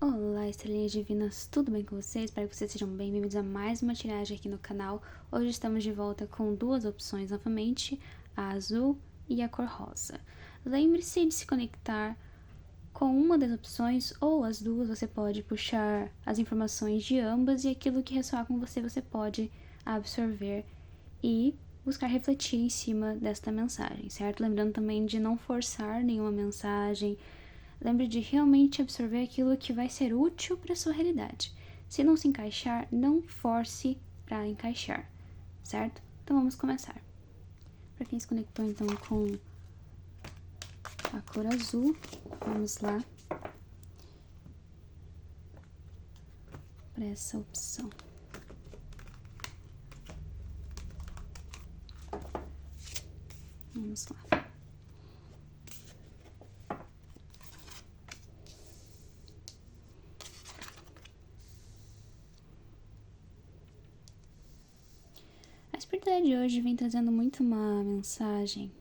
Olá, estrelinhas divinas, tudo bem com vocês? Espero que vocês sejam bem-vindos a mais uma tiragem aqui no canal. Hoje estamos de volta com duas opções novamente, a azul e a cor rosa. Lembre-se de se conectar com uma das opções ou as duas, você pode puxar as informações de ambas e aquilo que ressoar com você, você pode absorver e buscar refletir em cima desta mensagem, certo? Lembrando também de não forçar nenhuma mensagem. Lembre de realmente absorver aquilo que vai ser útil para sua realidade. Se não se encaixar, não force para encaixar, certo? Então vamos começar. Para quem se conectou então com a cor azul, vamos lá para essa opção. Vamos lá. A espiritualidade de hoje vem trazendo muito uma mensagem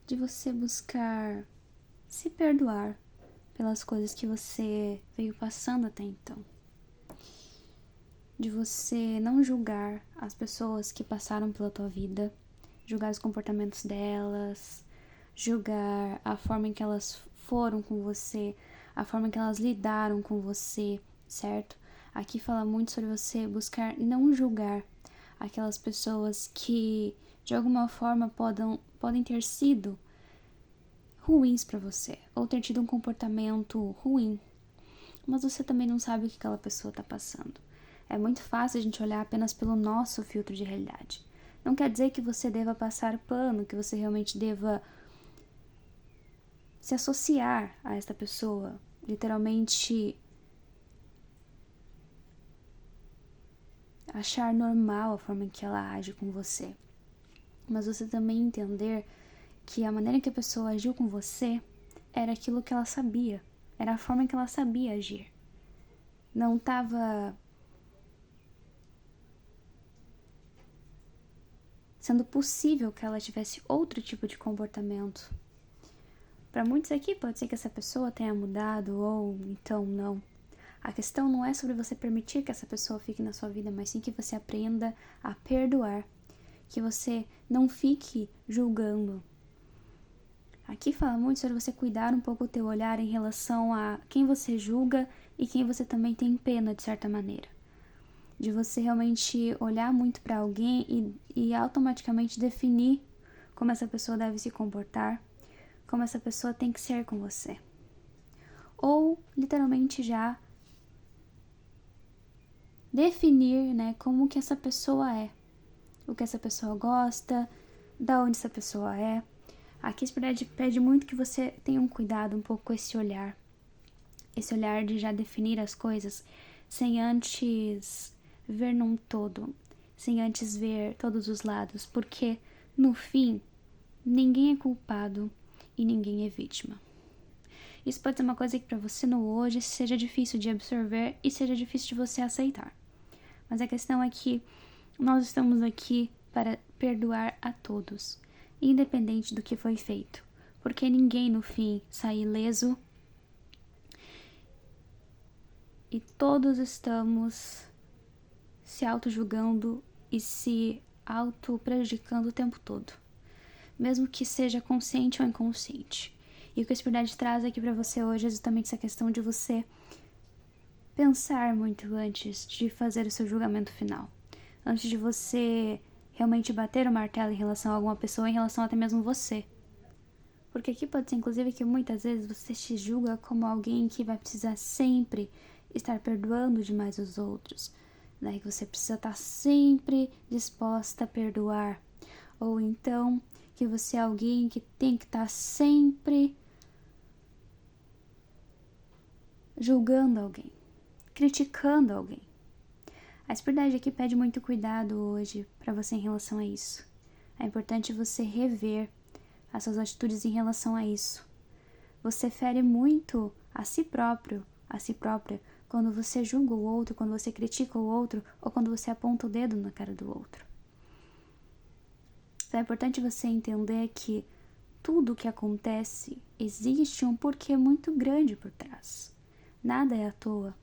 de você buscar se perdoar pelas coisas que você veio passando até então. De você não julgar as pessoas que passaram pela tua vida, julgar os comportamentos delas, julgar a forma em que elas foram com você, a forma em que elas lidaram com você, certo? Aqui fala muito sobre você buscar não julgar aquelas pessoas que de alguma forma podem ter sido ruins para você, ou ter tido um comportamento ruim, mas você também não sabe o que aquela pessoa está passando. É muito fácil a gente olhar apenas pelo nosso filtro de realidade. Não quer dizer que você deva passar pano, que você realmente deva se associar a esta pessoa, literalmente achar normal a forma em que ela age com você. Mas você também entender que a maneira que a pessoa agiu com você era aquilo que ela sabia, era a forma que ela sabia agir. Não estava sendo possível que ela tivesse outro tipo de comportamento. Para muitos aqui pode ser que essa pessoa tenha mudado ou então não. A questão não é sobre você permitir que essa pessoa fique na sua vida, mas sim que você aprenda a perdoar, que você não fique julgando. Aqui fala muito sobre você cuidar um pouco o teu olhar em relação a quem você julga e quem você também tem pena de certa maneira. De você realmente olhar muito para alguém e automaticamente definir como essa pessoa deve se comportar, como essa pessoa tem que ser com você. Ou, literalmente, já definir, como que essa pessoa é. O que essa pessoa gosta, da onde essa pessoa é. Aqui a espiritualidade pede muito que você tenha um cuidado um pouco com esse olhar. Esse olhar de já definir as coisas sem antes ver num todo, sem antes ver todos os lados, porque no fim ninguém é culpado e ninguém é vítima. Isso pode ser uma coisa que para você no hoje seja difícil de absorver e seja difícil de você aceitar. Mas a questão é que nós estamos aqui para perdoar a todos, independente do que foi feito, porque ninguém no fim sai ileso e todos estamos se auto-julgando e se auto-prejudicando o tempo todo, mesmo que seja consciente ou inconsciente. E o que a espiritualidade traz aqui para você hoje é justamente essa questão de você pensar muito antes de fazer o seu julgamento final, antes de você realmente bater o martelo em relação a alguma pessoa, em relação até mesmo você. Porque aqui pode ser inclusive que muitas vezes você se julga como alguém que vai precisar sempre estar perdoando demais os outros, que você precisa estar sempre disposta a perdoar, ou então que você é alguém que tem que estar sempre julgando alguém, criticando alguém. A espiritualidade aqui pede muito cuidado hoje para você em relação a isso. É importante você rever as suas atitudes em relação a isso. Você fere muito a si próprio, a si própria, quando você julga o outro, quando você critica o outro ou quando você aponta o dedo na cara do outro. Então é importante você entender que tudo que acontece existe um porquê muito grande por trás. Nada é à toa.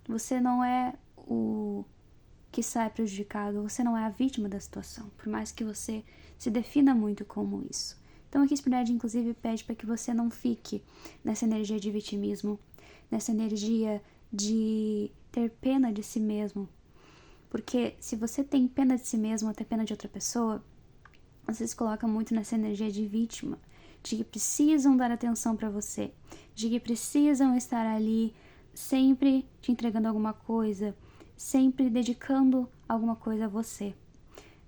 Você não é o que sai prejudicado, você não é a vítima da situação, por mais que você se defina muito como isso. Então aqui a espiritualidade inclusive pede para que você não fique nessa energia de vitimismo, nessa energia de ter pena de si mesmo. Porque se você tem pena de si mesmo, até pena de outra pessoa, você se coloca muito nessa energia de vítima, de que precisam dar atenção para você, de que precisam estar ali sempre te entregando alguma coisa, sempre dedicando alguma coisa a você.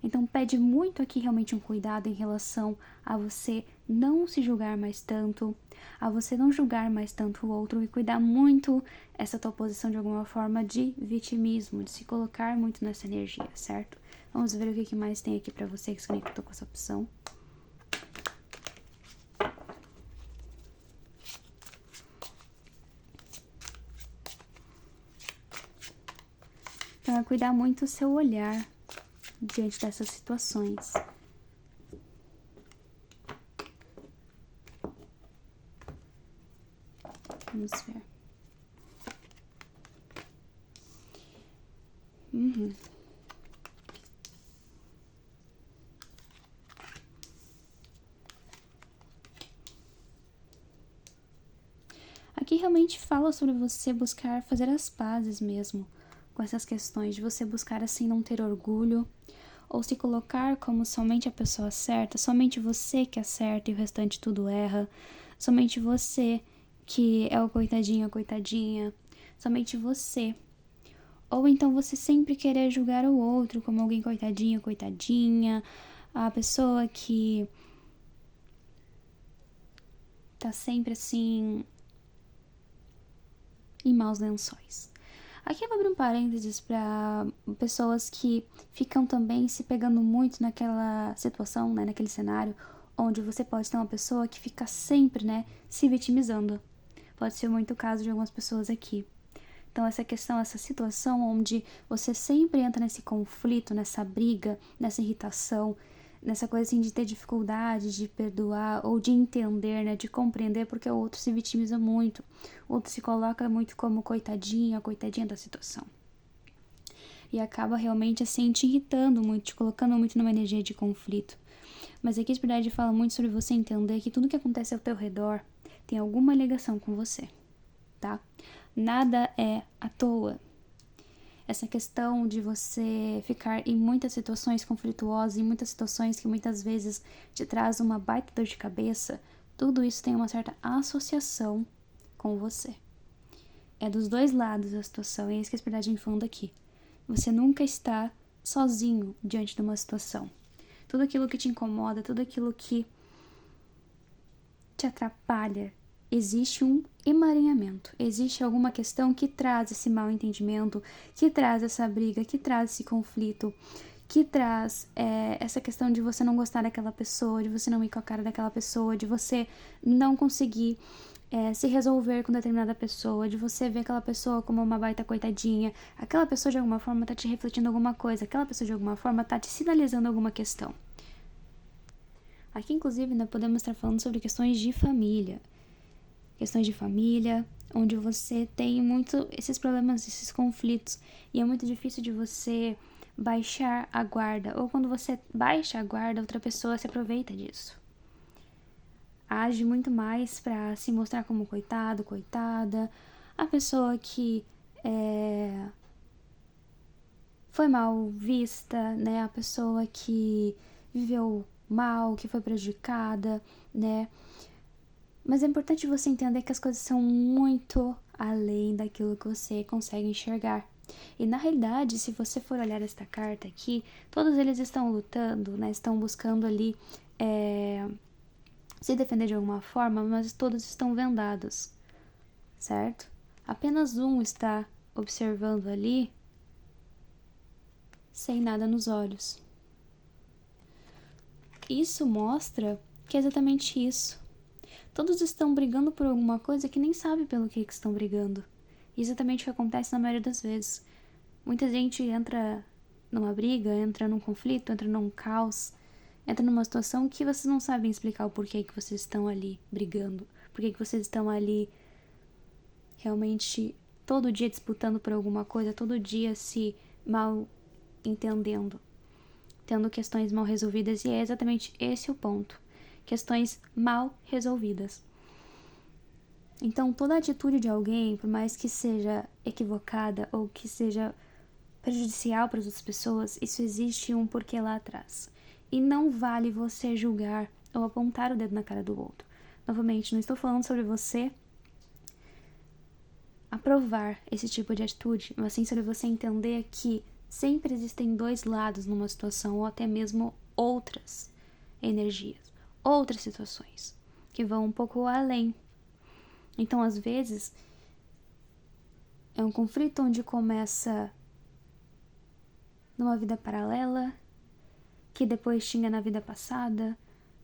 Então pede muito aqui realmente um cuidado em relação a você não se julgar mais tanto, a você não julgar mais tanto o outro e cuidar muito essa tua posição de alguma forma de vitimismo, de se colocar muito nessa energia, certo? Vamos ver o que mais tem aqui pra você que se conectou com essa opção. Então é cuidar muito o seu olhar diante dessas situações. Vamos ver. Aqui realmente fala sobre você buscar fazer as pazes mesmo com essas questões, de você buscar assim não ter orgulho ou se colocar como somente a pessoa certa, somente você que acerta e o restante tudo erra, somente você que é o coitadinho, a coitadinha, somente você. Ou então você sempre querer julgar o outro como alguém coitadinho, coitadinha, a pessoa que tá sempre assim em maus lençóis. Aqui eu vou abrir um parênteses para pessoas que ficam também se pegando muito naquela situação, né, naquele cenário, onde você pode ter uma pessoa que fica sempre, né, se vitimizando. Pode ser muito o caso de algumas pessoas aqui. Então essa questão, essa situação onde você sempre entra nesse conflito, nessa briga, nessa irritação, nessa coisa assim de ter dificuldade de perdoar ou de entender, né, de compreender, porque o outro se vitimiza muito, o outro se coloca muito como coitadinha, coitadinha da situação. E acaba realmente assim te irritando muito, te colocando muito numa energia de conflito. Mas aqui a espiritualidade fala muito sobre você entender que tudo que acontece ao teu redor tem alguma ligação com você, tá? Nada é à toa. Essa questão de você ficar em muitas situações conflituosas, em muitas situações que muitas vezes te traz uma baita dor de cabeça, tudo isso tem uma certa associação com você. É dos dois lados a situação, é isso que a espiritualidade infunda aqui. Você nunca está sozinho diante de uma situação. Tudo aquilo que te incomoda, tudo aquilo que te atrapalha, existe um emaranhamento, existe alguma questão que traz esse mal entendimento, que traz essa briga, que traz esse conflito, que traz essa questão de você não gostar daquela pessoa, de você não ir com a cara daquela pessoa, de você não conseguir se resolver com determinada pessoa, de você ver aquela pessoa como uma baita coitadinha, aquela pessoa de alguma forma tá te refletindo alguma coisa, aquela pessoa de alguma forma tá te sinalizando alguma questão. Aqui, inclusive, nós podemos estar falando sobre questões de família, onde você tem muito esses problemas, esses conflitos, e é muito difícil de você baixar a guarda, ou quando você baixa a guarda, outra pessoa se aproveita disso. Age muito mais para se mostrar como coitado, coitada, a pessoa que foi mal vista, né, a pessoa que viveu mal, que foi prejudicada, né. Mas é importante você entender que as coisas são muito além daquilo que você consegue enxergar. E na realidade, se você for olhar esta carta aqui, todos eles estão lutando, né? Estão buscando ali se defender de alguma forma, mas todos estão vendados, certo? Apenas um está observando ali sem nada nos olhos. Isso mostra que é exatamente isso. Todos estão brigando por alguma coisa que nem sabe pelo que estão brigando. E exatamente o que acontece na maioria das vezes. Muita gente entra numa briga, entra num conflito, entra num caos entra numa situação que vocês não sabem explicar o porquê que vocês estão ali brigando, porquê que vocês estão ali realmente todo dia disputando por alguma coisa, todo dia se mal entendendo, tendo questões mal resolvidas, e é exatamente esse o ponto. Questões mal resolvidas. Então, toda atitude de alguém, por mais que seja equivocada ou que seja prejudicial para as outras pessoas, isso existe um porquê lá atrás. E não vale você julgar ou apontar o dedo na cara do outro. Novamente, não estou falando sobre você aprovar esse tipo de atitude, mas sim sobre você entender que sempre existem dois lados numa situação, ou até mesmo outras energias, outras situações, que vão um pouco além. Então, às vezes, é um conflito onde começa numa vida paralela, que depois tinha na vida passada,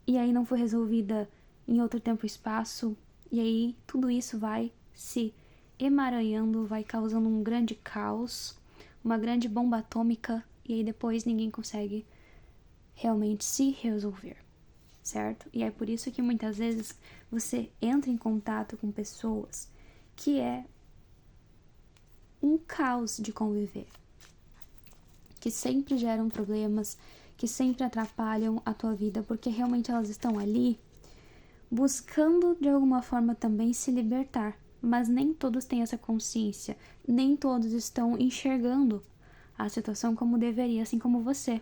e aí não foi resolvida em outro tempo e espaço, e aí tudo isso vai se emaranhando, vai causando um grande caos, uma grande bomba atômica, e aí depois ninguém consegue realmente se resolver, certo? E é por isso que muitas vezes você entra em contato com pessoas que é um caos de conviver, que sempre geram problemas, que sempre atrapalham a tua vida, porque realmente elas estão ali buscando de alguma forma também se libertar, mas nem todos têm essa consciência, nem todos estão enxergando a situação como deveria, assim como você.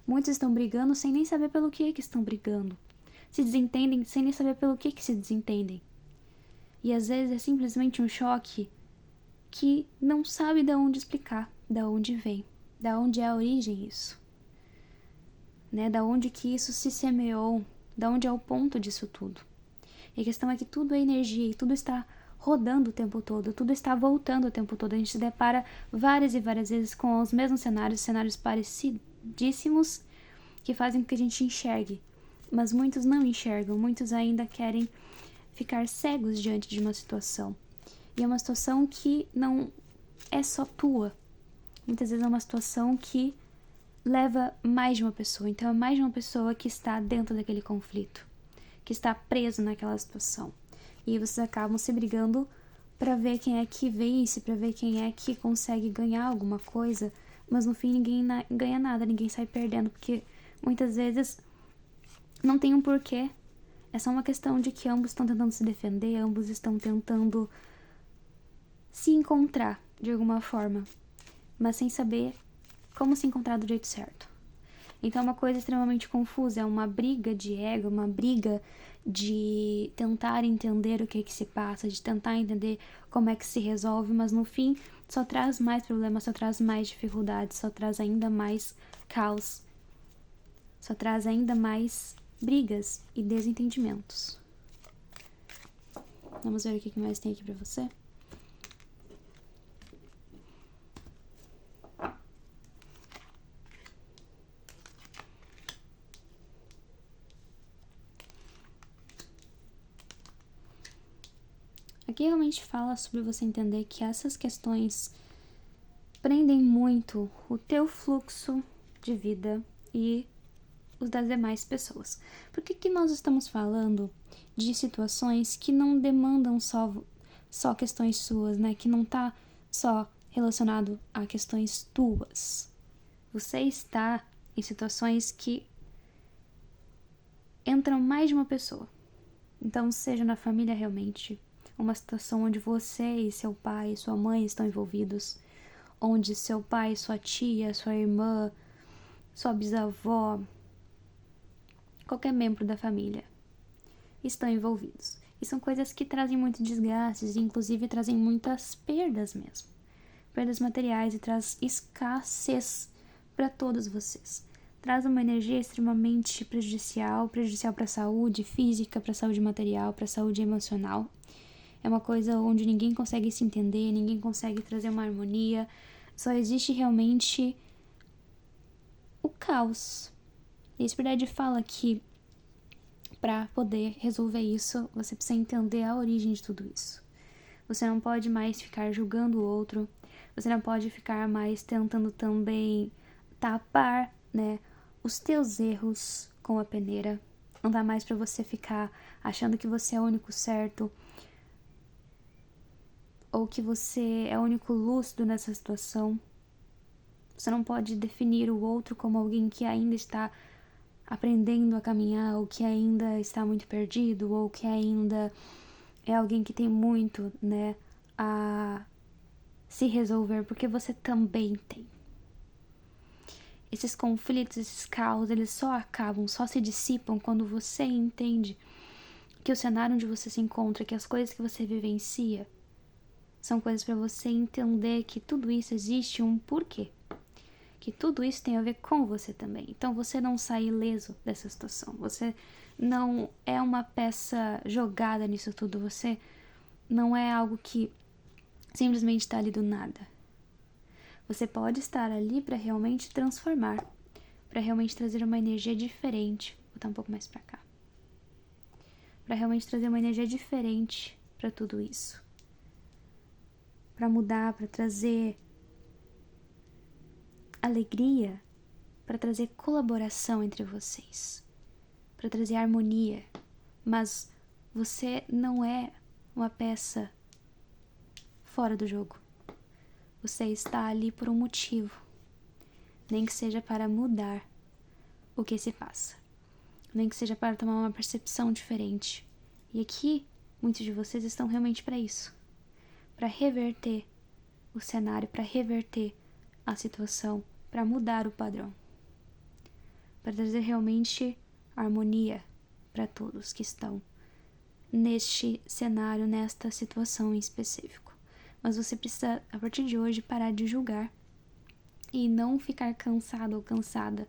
Muitos estão brigando sem nem saber pelo que estão brigando, se desentendem sem nem saber pelo que se desentendem. E às vezes é simplesmente um choque que não sabe de onde explicar, de onde vem, de onde é a origem isso, né? Da onde que isso se semeou, da onde é o ponto disso tudo. E a questão é que tudo é energia e tudo está rodando o tempo todo, tudo está voltando o tempo todo. A gente se depara várias e várias vezes com os mesmos cenários parecidíssimos, que fazem com que a gente enxergue. Mas muitos não enxergam, muitos ainda querem ficar cegos diante de uma situação. E é uma situação que não é só tua. Muitas vezes é uma situação que leva mais de uma pessoa. Então é mais de uma pessoa que está dentro daquele conflito, que está preso naquela situação. E vocês acabam se brigando para ver quem é que vence, para ver quem é que consegue ganhar alguma coisa, mas no fim ninguém ganha nada, ninguém sai perdendo, porque muitas vezes não tem um porquê. É só uma questão de que ambos estão tentando se defender, ambos estão tentando se encontrar de alguma forma, mas sem saber como se encontrar do jeito certo. Então é uma coisa extremamente confusa, é uma briga de ego, uma briga de tentar entender o que se passa, de tentar entender como é que se resolve, mas no fim só traz mais problemas, só traz mais dificuldades, só traz ainda mais caos, só traz ainda mais brigas e desentendimentos. Vamos ver o que mais tem aqui pra você? Aqui realmente fala sobre você entender que essas questões prendem muito o teu fluxo de vida e os das demais pessoas. Por que nós estamos falando de situações que não demandam só questões suas, né? Que não tá só relacionado a questões tuas. Você está em situações que entram mais de uma pessoa. Então, seja na família realmente, uma situação onde você e seu pai e sua mãe estão envolvidos, onde seu pai, sua tia, sua irmã, sua bisavó, qualquer membro da família estão envolvidos. E são coisas que trazem muito desgastes e inclusive trazem muitas perdas mesmo. Perdas materiais e traz escassez para todos vocês. Traz uma energia extremamente prejudicial para a saúde física, para a saúde material, para a saúde emocional. É uma coisa onde ninguém consegue se entender, ninguém consegue trazer uma harmonia. Só existe realmente o caos. E a Espiritualidade fala que para poder resolver isso, você precisa entender a origem de tudo isso. Você não pode mais ficar julgando o outro. Você não pode ficar mais tentando também tapar, né, os teus erros com a peneira. Não dá mais pra você ficar achando que você é o único certo, ou que você é o único lúcido nessa situação. Você não pode definir o outro como alguém que ainda está aprendendo a caminhar, ou que ainda está muito perdido, ou que ainda é alguém que tem muito, né, a se resolver, porque você também tem. Esses conflitos, esses caos, eles só acabam, só se dissipam quando você entende que o cenário onde você se encontra, que as coisas que você vivencia, são coisas para você entender que tudo isso existe um porquê. Que tudo isso tem a ver com você também. Então você não sai ileso dessa situação. Você não é uma peça jogada nisso tudo. Você não é algo que simplesmente está ali do nada. Você pode estar ali para realmente transformar, para realmente trazer uma energia diferente. Vou botar um pouco mais para cá. Para realmente trazer uma energia diferente para tudo isso. Para mudar, para trazer alegria, para trazer colaboração entre vocês, para trazer harmonia. Mas você não é uma peça fora do jogo. Você está ali por um motivo, nem que seja para mudar o que se passa, nem que seja para tomar uma percepção diferente. E aqui, muitos de vocês estão realmente para isso, para reverter o cenário, para reverter a situação, para mudar o padrão, para trazer realmente harmonia para todos que estão neste cenário, nesta situação em específico. Mas você precisa, a partir de hoje, parar de julgar e não ficar cansado ou cansada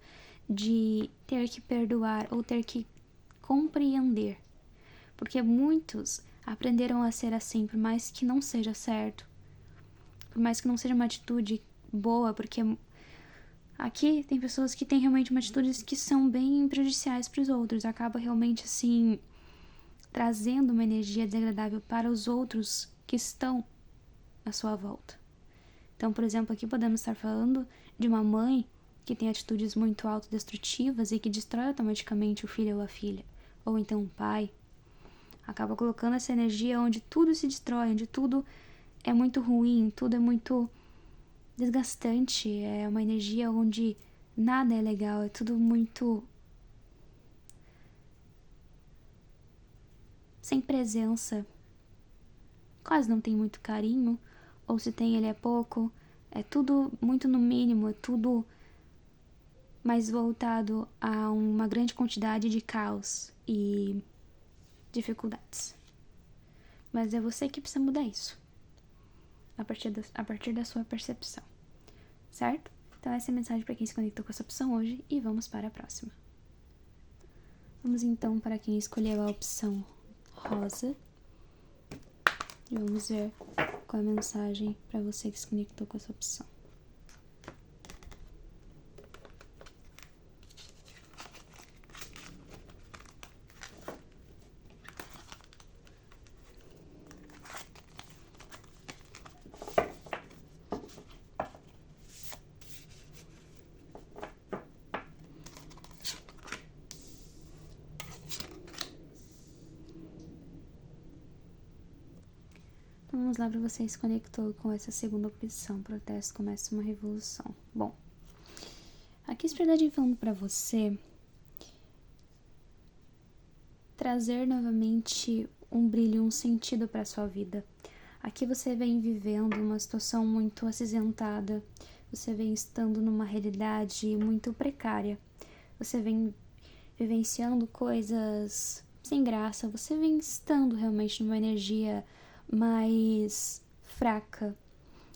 de ter que perdoar ou ter que compreender. Porque muitos aprenderam a ser assim, por mais que não seja certo, por mais que não seja uma atitude boa, porque aqui tem pessoas que têm realmente uma atitudes que são bem prejudiciais para os outros, acaba realmente assim trazendo uma energia desagradável para os outros que estão à sua volta. Então, por exemplo, aqui podemos estar falando de uma mãe que tem atitudes muito autodestrutivas e que destrói automaticamente o filho ou a filha. Ou então um pai. Acaba colocando essa energia onde tudo se destrói, onde tudo é muito ruim, tudo é muito desgastante. É uma energia onde nada é legal, é tudo muito sem presença. Quase não tem muito carinho, ou se tem ele é pouco. É tudo muito no mínimo, é tudo mais voltado a uma grande quantidade de caos e dificuldades. Mas é você que precisa mudar isso, a partir da sua percepção, certo? Então essa é a mensagem para quem se conectou com essa opção hoje e vamos para a próxima. Vamos então para quem escolheu a opção rosa e vamos ver qual é a mensagem para você que se conectou com essa opção. Então vamos lá para você que se conectou com essa segunda opção. Protesto começa uma revolução. Bom, aqui a espiritualidade falando para você trazer novamente um brilho, um sentido para sua vida. Aqui você vem vivendo uma situação muito acinzentada, você vem estando numa realidade muito precária, você vem vivenciando coisas sem graça, você vem estando realmente numa energia mais fraca,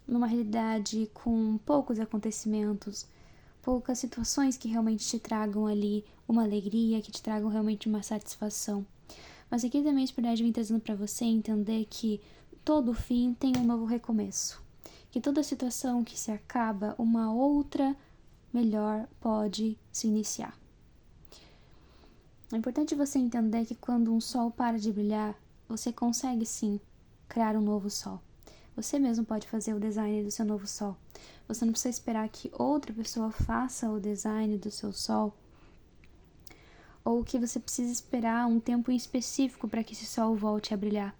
numa realidade com poucos acontecimentos, poucas situações que realmente te tragam ali uma alegria, que te tragam realmente uma satisfação. Mas aqui também a espiritualidade vem trazendo para você entender que todo fim tem um novo recomeço, que toda situação que se acaba, uma outra melhor pode se iniciar. É importante você entender que quando um sol para de brilhar, você consegue sim criar um novo sol. Você mesmo pode fazer o design do seu novo sol. Você não precisa esperar que outra pessoa faça o design do seu sol, ou que você precisa esperar um tempo em específico para que esse sol volte a brilhar.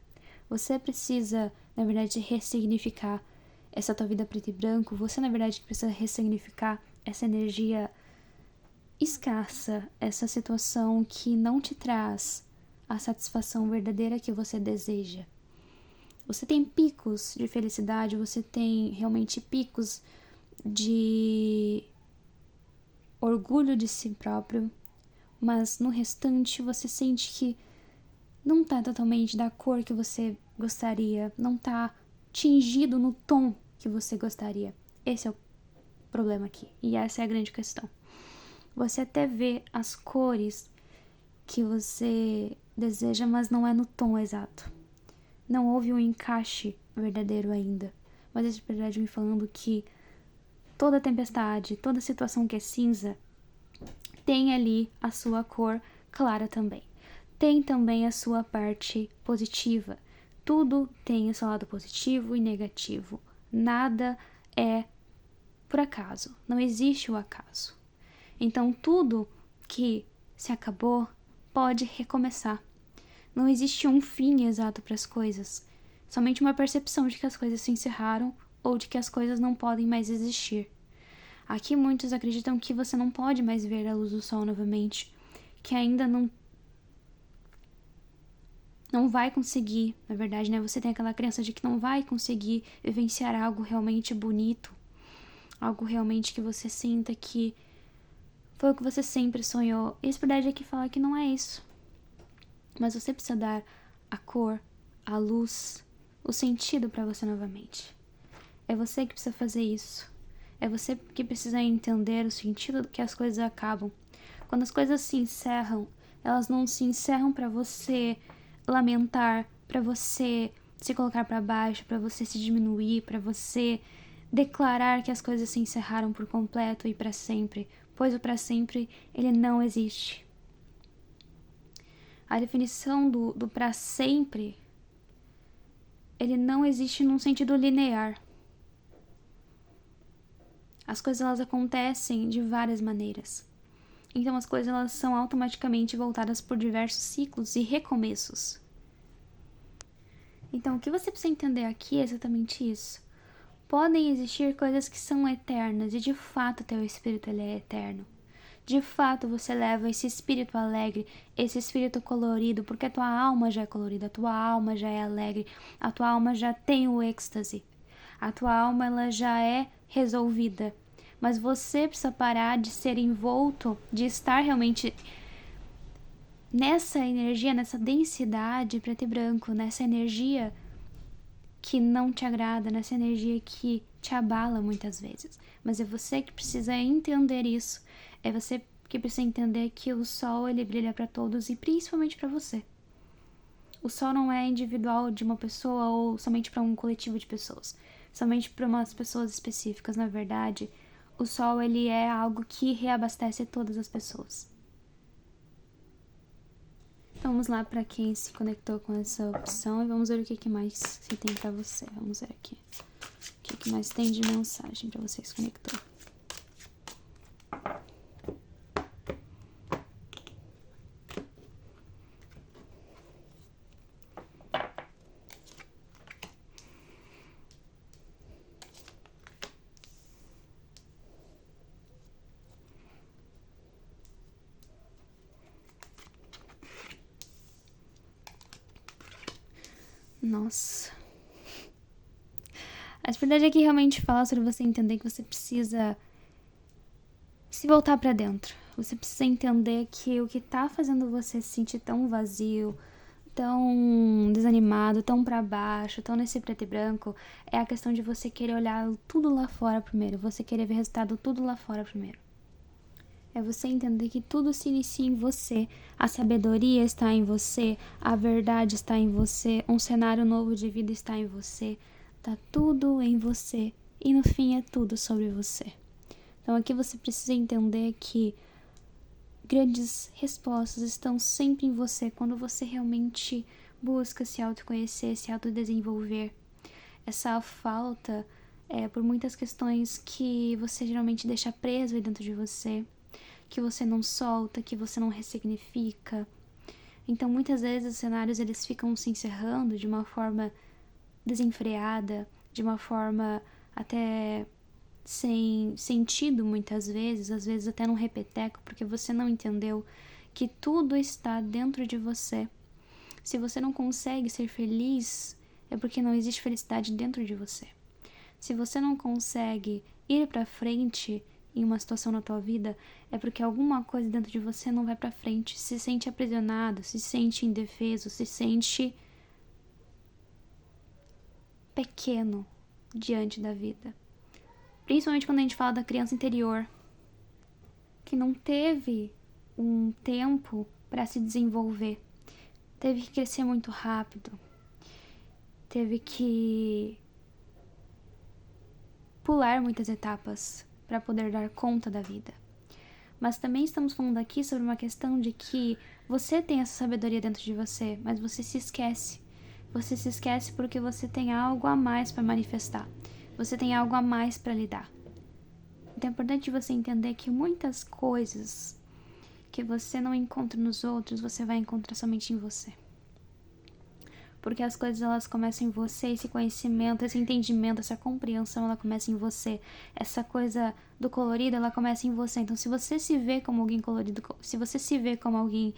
Você precisa, na verdade, ressignificar essa tua vida preto e branco. Você, na verdade, precisa ressignificar essa energia escassa, essa situação que não te traz a satisfação verdadeira que você deseja. Você tem picos de felicidade, você tem realmente picos de orgulho de si próprio, mas no restante você sente que não tá totalmente da cor que você gostaria, não tá tingido no tom que você gostaria. Esse é o problema aqui, e essa é a grande questão. Você até vê as cores que você deseja, mas não é no tom exato. Não houve um encaixe verdadeiro ainda. Mas esse verdade me falando que toda tempestade, toda situação que é cinza, tem ali a sua cor clara também. Tem também a sua parte positiva. Tudo tem o seu lado positivo e negativo. Nada é por acaso. Não existe o acaso. Então, tudo que se acabou pode recomeçar. Não existe um fim exato para as coisas. Somente uma percepção de que as coisas se encerraram ou de que as coisas não podem mais existir. Aqui muitos acreditam que você não pode mais ver a luz do sol novamente, que ainda não vai conseguir, na verdade, né? Você tem aquela crença de que não vai conseguir vivenciar algo realmente bonito, algo realmente que você sinta que foi o que você sempre sonhou. E a verdade é que fala que não é isso. Mas você precisa dar a cor, a luz, o sentido para você novamente. É você que precisa fazer isso. É você que precisa entender o sentido que as coisas acabam. Quando as coisas se encerram, elas não se encerram para você lamentar, para você se colocar para baixo, para você se diminuir, para você declarar que as coisas se encerraram por completo e para sempre, pois o para sempre, ele não existe. A definição do para sempre, ele não existe num sentido linear. As coisas elas acontecem de várias maneiras. Então as coisas elas são automaticamente voltadas por diversos ciclos e recomeços. Então o que você precisa entender aqui é exatamente isso. Podem existir coisas que são eternas e de fato teu espírito ele é eterno. De fato você leva esse espírito alegre, esse espírito colorido, porque a tua alma já é colorida, a tua alma já é alegre, a tua alma já tem o êxtase. A tua alma ela já é resolvida. Mas você precisa parar de ser envolto, de estar realmente nessa energia, nessa densidade preto e branco, nessa energia que não te agrada, nessa energia que te abala muitas vezes. Mas é você que precisa entender isso. É você que precisa entender que o sol ele brilha para todos e principalmente para você. O sol não é individual de uma pessoa ou somente para um coletivo de pessoas. Somente para umas pessoas específicas, na verdade. O sol ele é algo que reabastece todas as pessoas. Então, vamos lá para quem se conectou com essa opção e vamos ver o que mais se tem para você. Vamos ver aqui. O que mais tem de mensagem para você que se conectou. Nossa. A verdade é que realmente fala sobre você entender que você precisa se voltar pra dentro. Você precisa entender que o que tá fazendo você se sentir tão vazio, tão desanimado, tão pra baixo, tão nesse preto e branco, é a questão de você querer olhar tudo lá fora primeiro, você querer ver resultado tudo lá fora primeiro. É você entender que tudo se inicia em você, a sabedoria está em você, a verdade está em você, um cenário novo de vida está em você, tá tudo em você e no fim é tudo sobre você. Então aqui você precisa entender que grandes respostas estão sempre em você quando você realmente busca se autoconhecer, se autodesenvolver. Essa falta é por muitas questões que você geralmente deixa preso aí dentro de você, que você não solta, que você não ressignifica. Então, muitas vezes, os cenários eles ficam se encerrando de uma forma desenfreada, de uma forma até sem sentido muitas vezes, às vezes até num repeteco, porque você não entendeu que tudo está dentro de você. Se você não consegue ser feliz, é porque não existe felicidade dentro de você. Se você não consegue ir pra frente em uma situação na tua vida, é porque alguma coisa dentro de você não vai pra frente, se sente aprisionado, se sente indefeso, se sente pequeno diante da vida. Principalmente quando a gente fala da criança interior, que não teve um tempo para se desenvolver, teve que crescer muito rápido, teve que pular muitas etapas para poder dar conta da vida. Mas também estamos falando aqui sobre uma questão de que você tem essa sabedoria dentro de você, mas você se esquece. Você se esquece porque você tem algo a mais para manifestar. Você tem algo a mais para lidar. Então é importante você entender que muitas coisas que você não encontra nos outros, você vai encontrar somente em você. Porque as coisas elas começam em você, esse conhecimento, esse entendimento, essa compreensão, ela começa em você. Essa coisa do colorido, ela começa em você. Então se você se vê como alguém colorido, se você se vê como alguém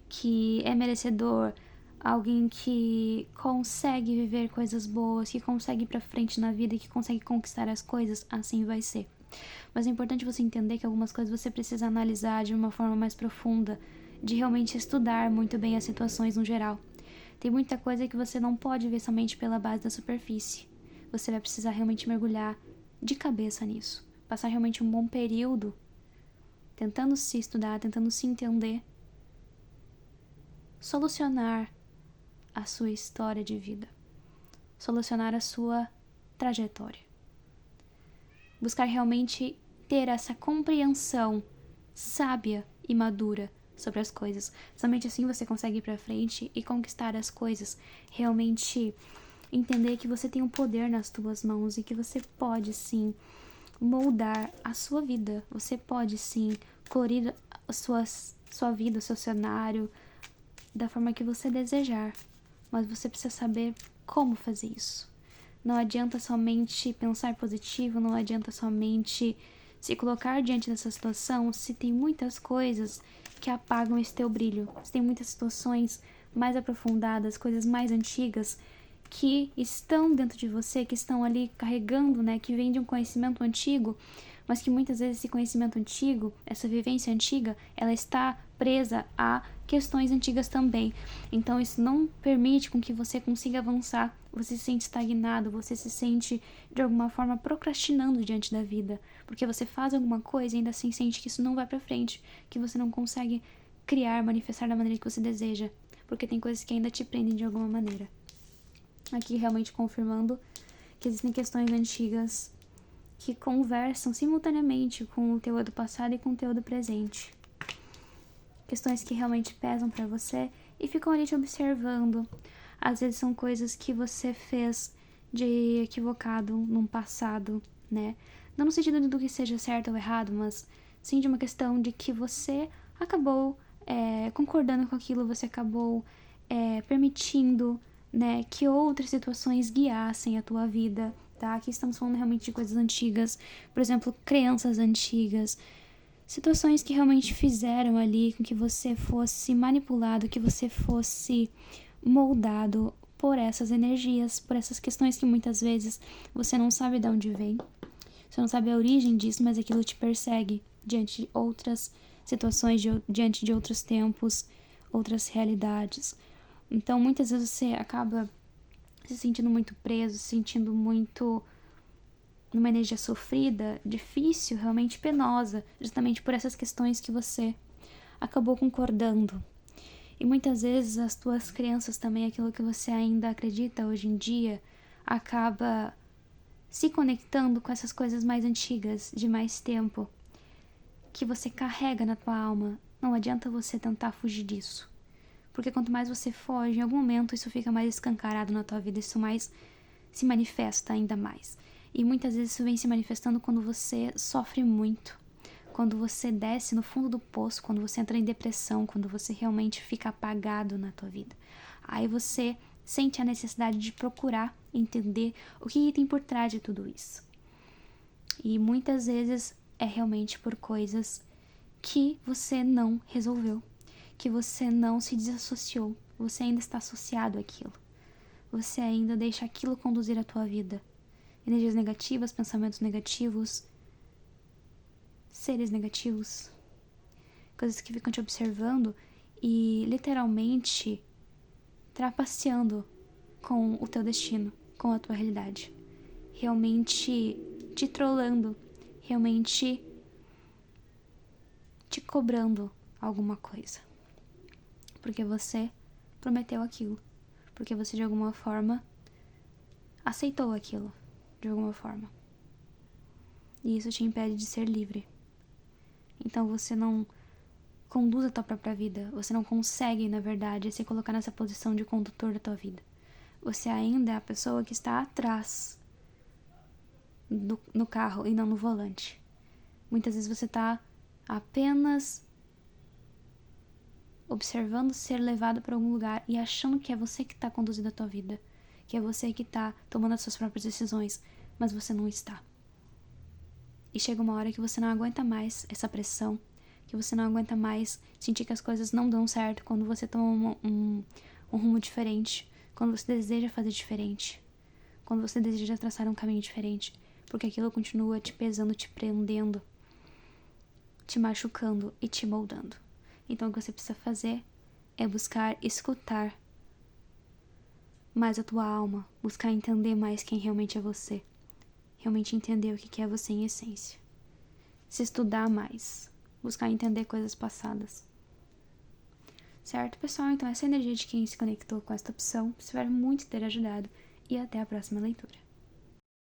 que é merecedor, alguém que consegue viver coisas boas, que consegue ir pra frente na vida e que consegue conquistar as coisas, assim vai ser. Mas é importante você entender que algumas coisas você precisa analisar de uma forma mais profunda, de realmente estudar muito bem as situações no geral. Tem muita coisa que você não pode ver somente pela base da superfície. Você vai precisar realmente mergulhar de cabeça nisso. Passar realmente um bom período tentando se estudar, tentando se entender. Solucionar a sua história de vida. Solucionar a sua trajetória. Buscar realmente ter essa compreensão sábia e madura sobre as coisas. Somente assim você consegue ir pra frente e conquistar as coisas. Realmente entender que você tem um poder nas tuas mãos e que você pode sim moldar a sua vida. Você pode sim colorir a sua vida, o seu cenário da forma que você desejar. Mas você precisa saber como fazer isso. Não adianta somente pensar positivo, não adianta somente se colocar diante dessa situação se tem muitas coisas que apagam esse teu brilho. Se tem muitas situações mais aprofundadas, coisas mais antigas que estão dentro de você, que estão ali carregando, né, que vem de um conhecimento antigo, mas que muitas vezes esse conhecimento antigo, essa vivência antiga, ela está presa a questões antigas também. Então isso não permite com que você consiga avançar. Você se sente estagnado, você se sente de alguma forma procrastinando diante da vida, porque você faz alguma coisa e ainda assim sente que isso não vai pra frente, que você não consegue criar, manifestar da maneira que você deseja, porque tem coisas que ainda te prendem de alguma maneira. Aqui realmente confirmando que existem questões antigas que conversam simultaneamente com o teu eu do passado e com o teu eu do presente. Questões que realmente pesam pra você e ficam ali te observando. Às vezes são coisas que você fez de equivocado num passado, né? Não no sentido do que seja certo ou errado, mas sim de uma questão de que você acabou concordando com aquilo, você acabou permitindo, né, que outras situações guiassem a tua vida, tá? Aqui estamos falando realmente de coisas antigas, por exemplo, crenças antigas, situações que realmente fizeram ali com que você fosse manipulado, que você fosse moldado por essas energias, por essas questões que muitas vezes você não sabe de onde vem, você não sabe a origem disso, mas aquilo te persegue diante de outras situações, diante de outros tempos, outras realidades. Então, muitas vezes você acaba se sentindo muito preso, se sentindo muito numa energia sofrida, difícil, realmente penosa, justamente por essas questões que você acabou concordando. E muitas vezes as tuas crenças também, aquilo que você ainda acredita hoje em dia, acaba se conectando com essas coisas mais antigas, de mais tempo, que você carrega na tua alma. Não adianta você tentar fugir disso. Porque quanto mais você foge, em algum momento isso fica mais escancarado na tua vida, isso mais se manifesta ainda mais. E muitas vezes isso vem se manifestando quando você sofre muito, quando você desce no fundo do poço, quando você entra em depressão, quando você realmente fica apagado na tua vida. Aí você sente a necessidade de procurar entender o que tem por trás de tudo isso. E muitas vezes é realmente por coisas que você não resolveu, que você não se desassociou, você ainda está associado àquilo. Você ainda deixa aquilo conduzir a tua vida. Energias negativas, pensamentos negativos, seres negativos, coisas que ficam te observando e literalmente trapaceando com o teu destino, com a tua realidade. Realmente te trollando, realmente te cobrando alguma coisa. Porque você prometeu aquilo. Porque você de alguma forma aceitou aquilo, de alguma forma. E isso te impede de ser livre. Então você não conduz a tua própria vida. Você não consegue, na verdade, se colocar nessa posição de condutor da tua vida. Você ainda é a pessoa que está atrás no carro e não no volante. Muitas vezes você está apenas observando ser levado para algum lugar e achando que é você que está conduzindo a tua vida, que é você que está tomando as suas próprias decisões, mas você não está. E chega uma hora que você não aguenta mais essa pressão, que você não aguenta mais sentir que as coisas não dão certo quando você toma um rumo diferente, quando você deseja fazer diferente, quando você deseja traçar um caminho diferente, porque aquilo continua te pesando, te prendendo, te machucando e te moldando. Então o que você precisa fazer é buscar escutar mais a tua alma, buscar entender mais quem realmente é você, realmente entender o que é você em essência, se estudar mais, buscar entender coisas passadas. Certo, pessoal? Então essa é a energia de quem se conectou com esta opção. Espero muito ter ajudado e até a próxima leitura.